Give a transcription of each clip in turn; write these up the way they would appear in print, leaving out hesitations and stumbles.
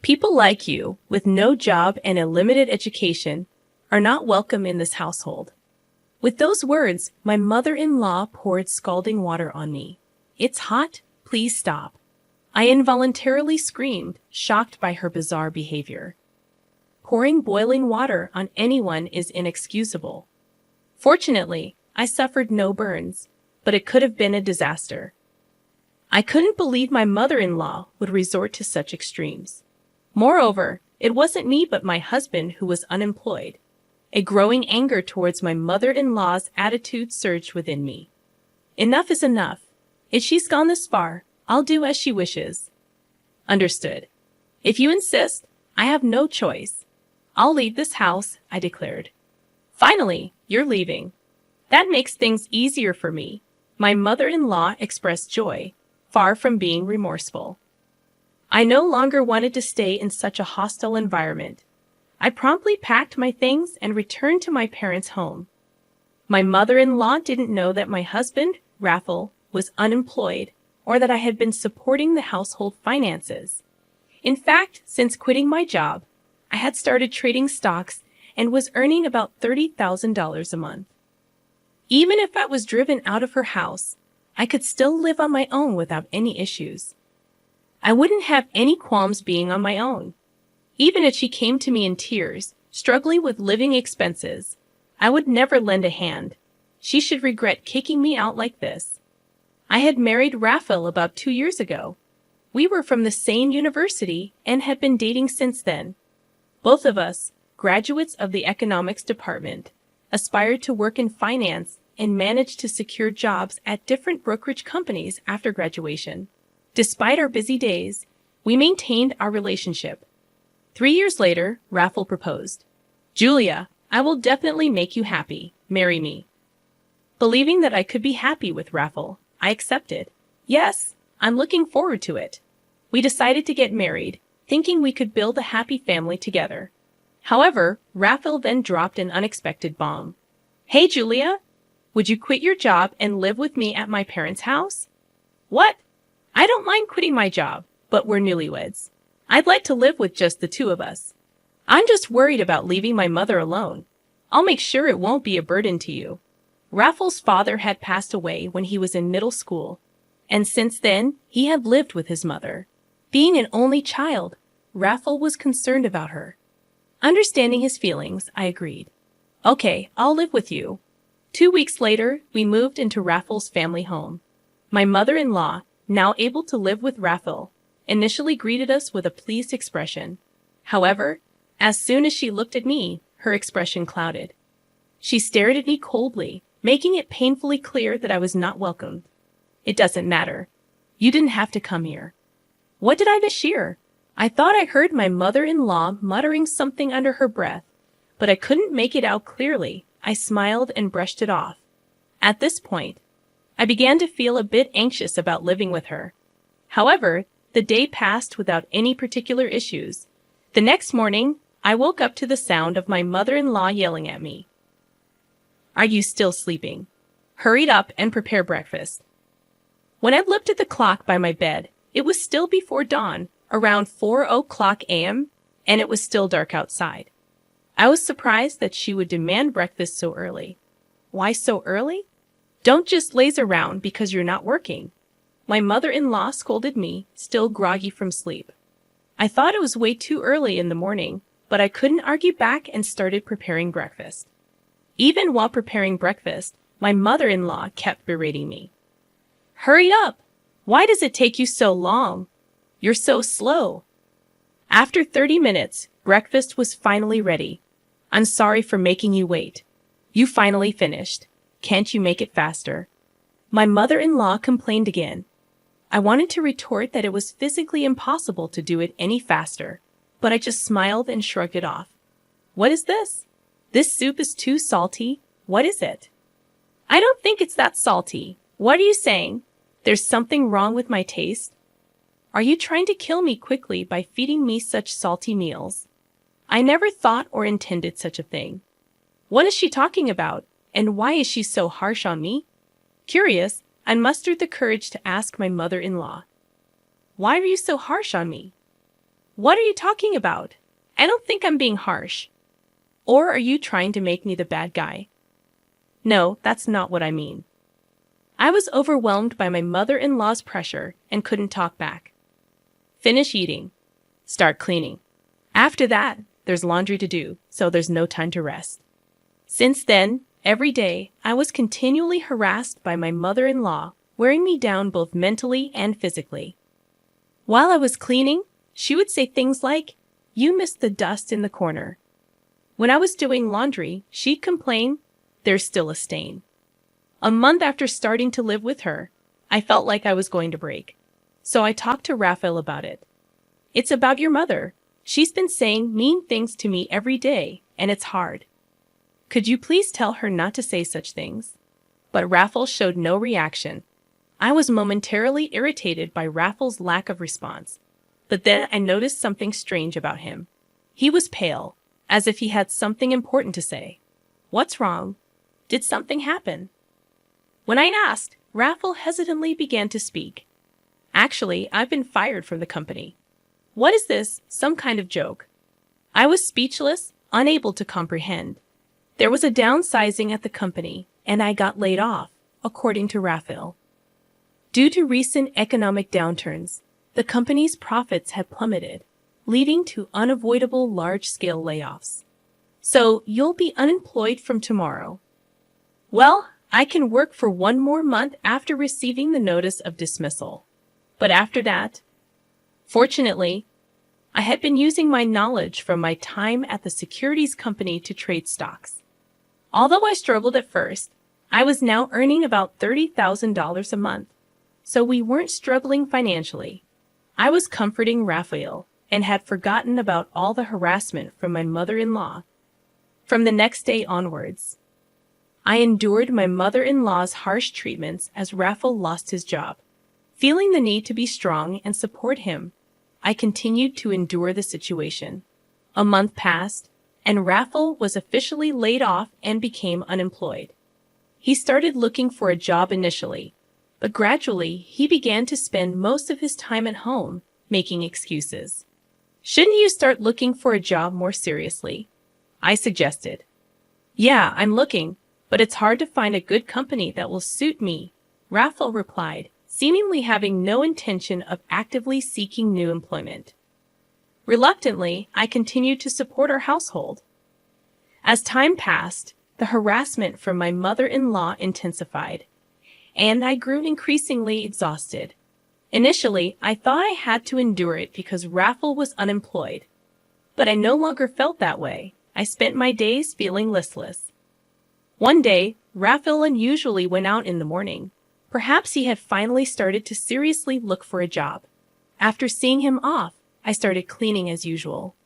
People like you, with no job and a limited education, are not welcome in this household. With those words, my mother-in-law poured scalding water on me. It's hot, please stop. I involuntarily screamed, shocked by her bizarre behavior. Pouring boiling water on anyone is inexcusable. Fortunately, I suffered no burns, but it could have been a disaster. I couldn't believe my mother-in-law would resort to such extremes. Moreover, it wasn't me but my husband who was unemployed. A growing anger towards my mother-in-law's attitude surged within me. Enough is enough. If she's gone this far, I'll do as she wishes. Understood. If you insist, I have no choice. I'll leave this house, I declared. Finally, you're leaving. That makes things easier for me. My mother-in-law expressed joy, far from being remorseful. I no longer wanted to stay in such a hostile environment. I promptly packed my things and returned to my parents' home. My mother-in-law didn't know that my husband, Raffel, was unemployed or that I had been supporting the household finances. In fact, since quitting my job, I had started trading stocks and was earning about $30,000 a month. Even if I was driven out of her house, I could still live on my own without any issues. I wouldn't have any qualms being on my own. Even if she came to me in tears, struggling with living expenses, I would never lend a hand. She should regret kicking me out like this. I had married Raffel about 2 years ago. We were from the same university and had been dating since then. Both of us, graduates of the economics department, aspired to work in finance and managed to secure jobs at different brokerage companies after graduation. Despite our busy days, we maintained our relationship. 3 years later, Raffel proposed. Julia, I will definitely make you happy. Marry me. Believing that I could be happy with Raffel, I accepted. Yes, I'm looking forward to it. We decided to get married, thinking we could build a happy family together. However, Raffel then dropped an unexpected bomb. Hey, Julia, would you quit your job and live with me at my parents' house? What? I don't mind quitting my job, but we're newlyweds. I'd like to live with just the two of us. I'm just worried about leaving my mother alone. I'll make sure it won't be a burden to you. Raffel's father had passed away when he was in middle school, and since then, he had lived with his mother. Being an only child, Raffel was concerned about her. Understanding his feelings, I agreed. Okay, I'll live with you. 2 weeks later, we moved into Raffel's family home. My mother-in-law, now able to live with Raffel, initially greeted us with a pleased expression. However, as soon as she looked at me, her expression clouded. She stared at me coldly, making it painfully clear that I was not welcomed. It doesn't matter. You didn't have to come here. What did I mishear? I thought I heard my mother-in-law muttering something under her breath, but I couldn't make it out clearly. I smiled and brushed it off. At this point, I began to feel a bit anxious about living with her. However, the day passed without any particular issues. The next morning, I woke up to the sound of my mother-in-law yelling at me. Are you still sleeping? Hurry up and prepare breakfast. When I looked at the clock by my bed, it was still before dawn, around 4:00 a.m., and it was still dark outside. I was surprised that she would demand breakfast so early. Why so early? Don't just laze around because you're not working. My mother-in-law scolded me, still groggy from sleep. I thought it was way too early in the morning, but I couldn't argue back and started preparing breakfast. Even while preparing breakfast, my mother-in-law kept berating me. Hurry up! Why does it take you so long? You're so slow. After 30 minutes, breakfast was finally ready. I'm sorry for making you wait. You finally finished. Can't you make it faster? My mother-in-law complained again. I wanted to retort that it was physically impossible to do it any faster, but I just smiled and shrugged it off. What is this? This soup is too salty. What is it? I don't think it's that salty. What are you saying? There's something wrong with my taste? Are you trying to kill me quickly by feeding me such salty meals? I never thought or intended such a thing. What is she talking about, and why is she so harsh on me? Curious, I mustered the courage to ask my mother-in-law. Why are you so harsh on me? What are you talking about? I don't think I'm being harsh. Or are you trying to make me the bad guy? No, that's not what I mean. I was overwhelmed by my mother-in-law's pressure and couldn't talk back. Finish eating. Start cleaning. After that, there's laundry to do, so there's no time to rest. Since then, every day, I was continually harassed by my mother-in-law, wearing me down both mentally and physically. While I was cleaning, she would say things like, "You missed the dust in the corner." When I was doing laundry, she'd complain, "There's still a stain." A month after starting to live with her, I felt like I was going to break. So I talked to Raphael about it. "It's about your mother. She's been saying mean things to me every day, and it's hard. Could you please tell her not to say such things?" But Raphael showed no reaction. I was momentarily irritated by Raphael's lack of response. But then I noticed something strange about him. He was pale, as if he had something important to say. "What's wrong? Did something happen?" When I asked, Raphael hesitantly began to speak. "Actually, I've been fired from the company." "What is this? Some kind of joke?" I was speechless, unable to comprehend. There was a downsizing at the company, and I got laid off, according to Raphael. Due to recent economic downturns, the company's profits had plummeted, leading to unavoidable large-scale layoffs. "So you'll be unemployed from tomorrow." "Well, I can work for one more month after receiving the notice of dismissal. But after that..." Fortunately, I had been using my knowledge from my time at the securities company to trade stocks. Although I struggled at first, I was now earning about $30,000 a month, so we weren't struggling financially. I was comforting Raphael and had forgotten about all the harassment from my mother-in-law. From the next day onwards, I endured my mother-in-law's harsh treatments as Raphael lost his job. Feeling the need to be strong and support him, I continued to endure the situation. A month passed, and Raphael was officially laid off and became unemployed. He started looking for a job initially, but gradually he began to spend most of his time at home, making excuses. "Shouldn't you start looking for a job more seriously?" I suggested. "Yeah, I'm looking, but it's hard to find a good company that will suit me," Raphael replied, seemingly having no intention of actively seeking new employment. Reluctantly, I continued to support our household. As time passed, the harassment from my mother-in-law intensified, and I grew increasingly exhausted. Initially, I thought I had to endure it because Raphael was unemployed, but I no longer felt that way. I spent my days feeling listless. One day, Raphael unusually went out in the morning. Perhaps he had finally started to seriously look for a job. After seeing him off, I started cleaning as usual.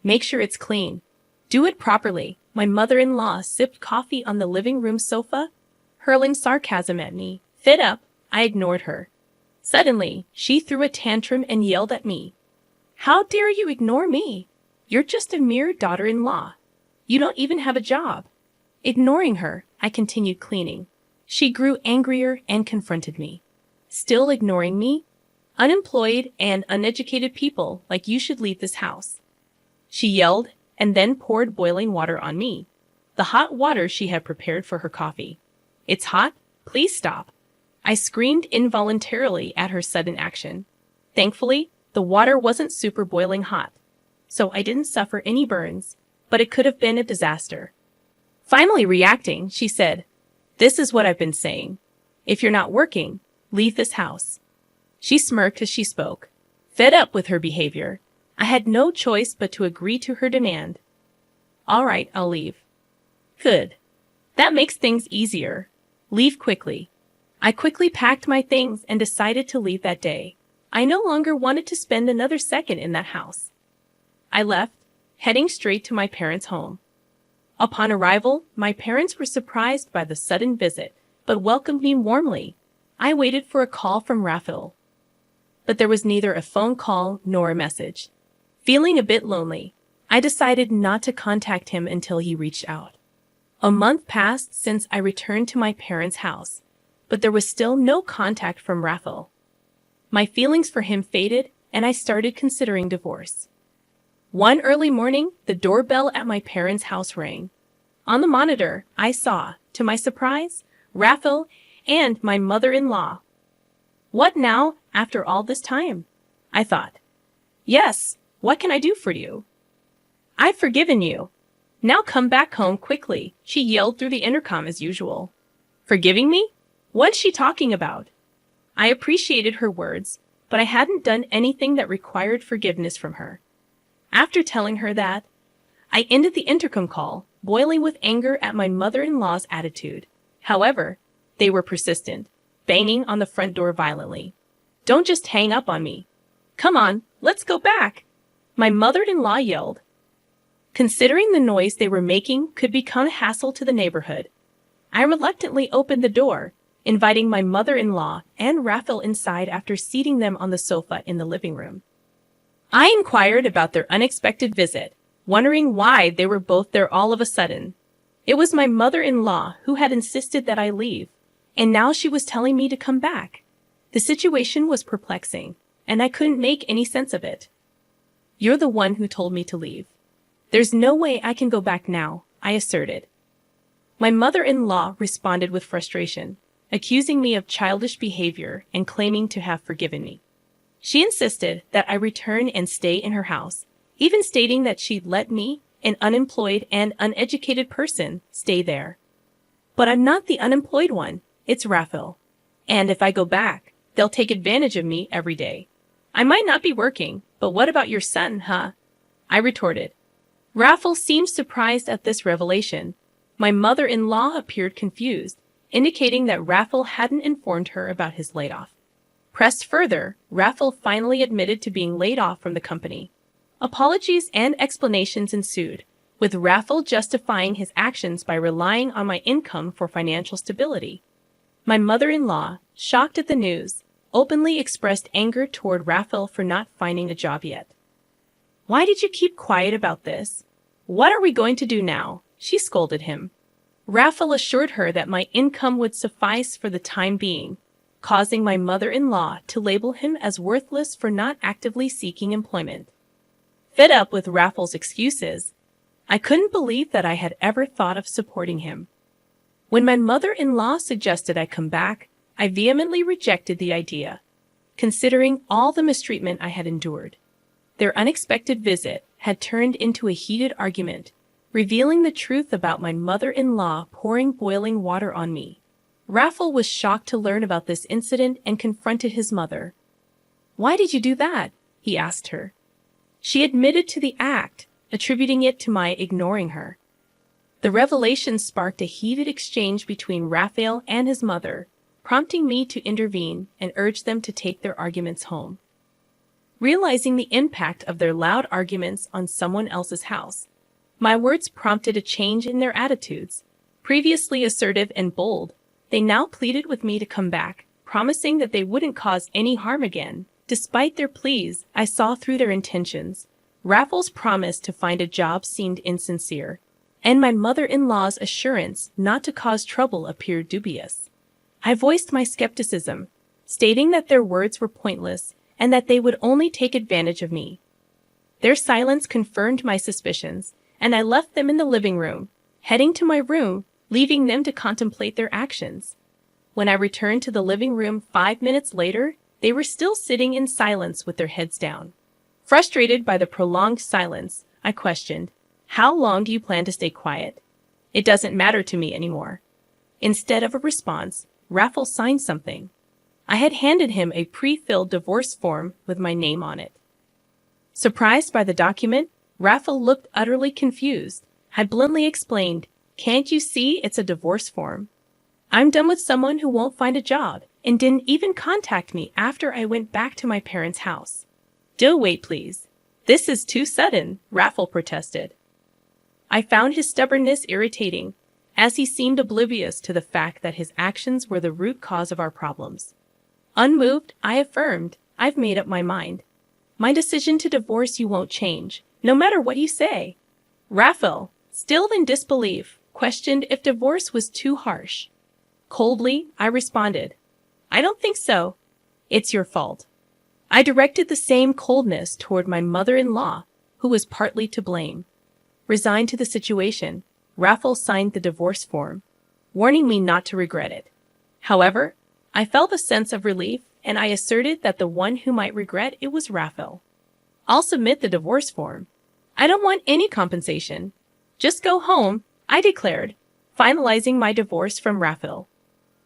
"Make sure it's clean. Do it properly." My mother-in-law sipped coffee on the living room sofa, hurling sarcasm at me. Fed up, I ignored her. Suddenly, she threw a tantrum and yelled at me. "How dare you ignore me? You're just a mere daughter-in-law. You don't even have a job." Ignoring her, I continued cleaning. She grew angrier and confronted me. "Still ignoring me? Unemployed and uneducated people like you should leave this house." She yelled and then poured boiling water on me, the hot water she had prepared for her coffee. "It's hot. Please stop." I screamed involuntarily at her sudden action. Thankfully, the water wasn't super boiling hot, so I didn't suffer any burns, but it could have been a disaster. Finally reacting, she said, "This is what I've been saying. If you're not working, leave this house." She smirked as she spoke. Fed up with her behavior, I had no choice but to agree to her demand. "All right, I'll leave." "Good. That makes things easier. Leave quickly." I quickly packed my things and decided to leave that day. I no longer wanted to spend another second in that house. I left, heading straight to my parents' home. Upon arrival, my parents were surprised by the sudden visit, but welcomed me warmly. I waited for a call from Raphael, but there was neither a phone call nor a message. Feeling a bit lonely, I decided not to contact him until he reached out. A month passed since I returned to my parents' house, but there was still no contact from Raphael. My feelings for him faded, and I started considering divorce. One early morning, the doorbell at my parents' house rang. On the monitor, I saw, to my surprise, Raphael and my mother-in-law. What now, after all this time? I thought. Yes, what can I do for you? I've forgiven you. Now come back home quickly, she yelled through the intercom as usual. Forgiving me? What's she talking about? I appreciated her words, but I hadn't done anything that required forgiveness from her. After telling her that, I ended the intercom call, boiling with anger at my mother-in-law's attitude. However, they were persistent, banging on the front door violently. Don't just hang up on me. Come on, let's go back, my mother-in-law yelled. Considering the noise they were making could become a hassle to the neighborhood, I reluctantly opened the door, inviting my mother-in-law and Raphael inside after seating them on the sofa in the living room. I inquired about their unexpected visit, wondering why they were both there all of a sudden. It was my mother-in-law who had insisted that I leave, and now she was telling me to come back. The situation was perplexing, and I couldn't make any sense of it. You're the one who told me to leave. There's no way I can go back now, I asserted. My mother-in-law responded with frustration, accusing me of childish behavior and claiming to have forgiven me. She insisted that I return and stay in her house, even stating that she'd let me, an unemployed and uneducated person, stay there. But I'm not the unemployed one, it's Raphael. And if I go back, they'll take advantage of me every day. I might not be working, but what about your son, huh? I retorted. Raphael seemed surprised at this revelation. My mother-in-law appeared confused, indicating that Raphael hadn't informed her about his layoff. Pressed further, Raphael finally admitted to being laid off from the company. Apologies and explanations ensued, with Raphael justifying his actions by relying on my income for financial stability. My mother-in-law, shocked at the news, openly expressed anger toward Raphael for not finding a job yet. Why did you keep quiet about this? What are we going to do now? She scolded him. Raphael assured her that my income would suffice for the time being, causing my mother-in-law to label him as worthless for not actively seeking employment. Fed up with Raphael's excuses, I couldn't believe that I had ever thought of supporting him. When my mother-in-law suggested I come back, I vehemently rejected the idea, considering all the mistreatment I had endured. Their unexpected visit had turned into a heated argument, revealing the truth about my mother-in-law pouring boiling water on me. Raphael was shocked to learn about this incident and confronted his mother. Why did you do that? He asked her. She admitted to the act, attributing it to my ignoring her. The revelation sparked a heated exchange between Raphael and his mother, prompting me to intervene and urge them to take their arguments home. Realizing the impact of their loud arguments on someone else's house, my words prompted a change in their attitudes. Previously assertive and bold, they now pleaded with me to come back, promising that they wouldn't cause any harm again. Despite their pleas, I saw through their intentions. Raphael's promise to find a job seemed insincere, and my mother-in-law's assurance not to cause trouble appeared dubious. I voiced my skepticism, stating that their words were pointless and that they would only take advantage of me. Their silence confirmed my suspicions, and I left them in the living room, heading to my room, leaving them to contemplate their actions. When I returned to the living room 5 minutes later, they were still sitting in silence with their heads down. Frustrated by the prolonged silence, I questioned, "How long do you plan to stay quiet? It doesn't matter to me anymore." Instead of a response, Raphael signed something. I had handed him a pre-filled divorce form with my name on it. Surprised by the document, Raphael looked utterly confused. I bluntly explained, "Can't you see it's a divorce form? I'm done with someone who won't find a job and didn't even contact me after I went back to my parents' house." "Do wait, please. This is too sudden," Raphael protested. I found his stubbornness irritating, as he seemed oblivious to the fact that his actions were the root cause of our problems. Unmoved, I affirmed, "I've made up my mind. My decision to divorce you won't change, no matter what you say." Raphael, still in disbelief, questioned if divorce was too harsh. Coldly, I responded, "I don't think so. It's your fault." I directed the same coldness toward my mother-in-law, who was partly to blame. Resigned to the situation, Raffle signed the divorce form, warning me not to regret it. However, I felt a sense of relief, and I asserted that the one who might regret it was Raffle. I'll submit the divorce form. I don't want any compensation. Just go home, I declared, finalizing my divorce from Raffle.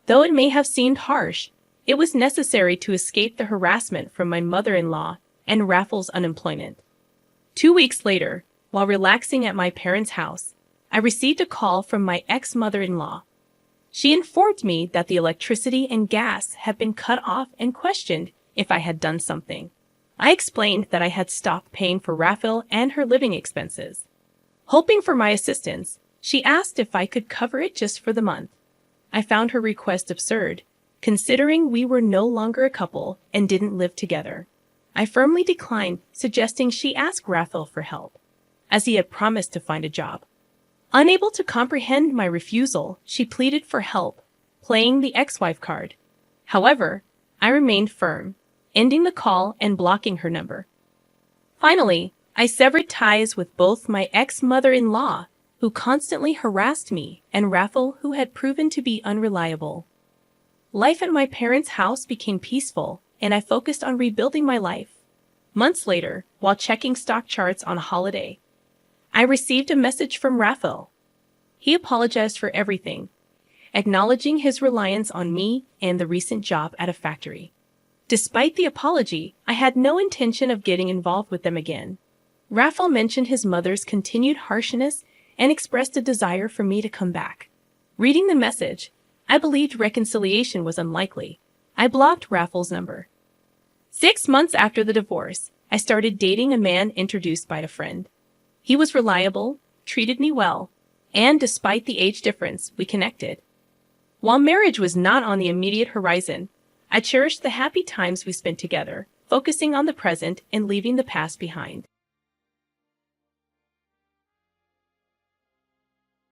Though it may have seemed harsh, it was necessary to escape the harassment from my mother-in-law and Raffle's unemployment. 2 weeks later, while relaxing at my parents' house, I received a call from my ex-mother-in-law. She informed me that the electricity and gas had been cut off and questioned if I had done something. I explained that I had stopped paying for Raffle and her living expenses. Hoping for my assistance, she asked if I could cover it just for the month. I found her request absurd, considering we were no longer a couple and didn't live together. I firmly declined, suggesting she ask Raffle for help, as he had promised to find a job. Unable to comprehend my refusal, she pleaded for help, playing the ex-wife card. However, I remained firm, ending the call and blocking her number. Finally, I severed ties with both my ex-mother-in-law, who constantly harassed me, and Raffle, who had proven to be unreliable. Life at my parents' house became peaceful, and I focused on rebuilding my life. Months later, while checking stock charts on a holiday, I received a message from Raffle. He apologized for everything, acknowledging his reliance on me and the recent job at a factory. Despite the apology, I had no intention of getting involved with them again. Raffle mentioned his mother's continued harshness and expressed a desire for me to come back. Reading the message, I believed reconciliation was unlikely. I blocked Raffle's number. 6 months after the divorce, I started dating a man introduced by a friend. He was reliable, treated me well, and despite the age difference, we connected. While marriage was not on the immediate horizon, I cherished the happy times we spent together, focusing on the present and leaving the past behind.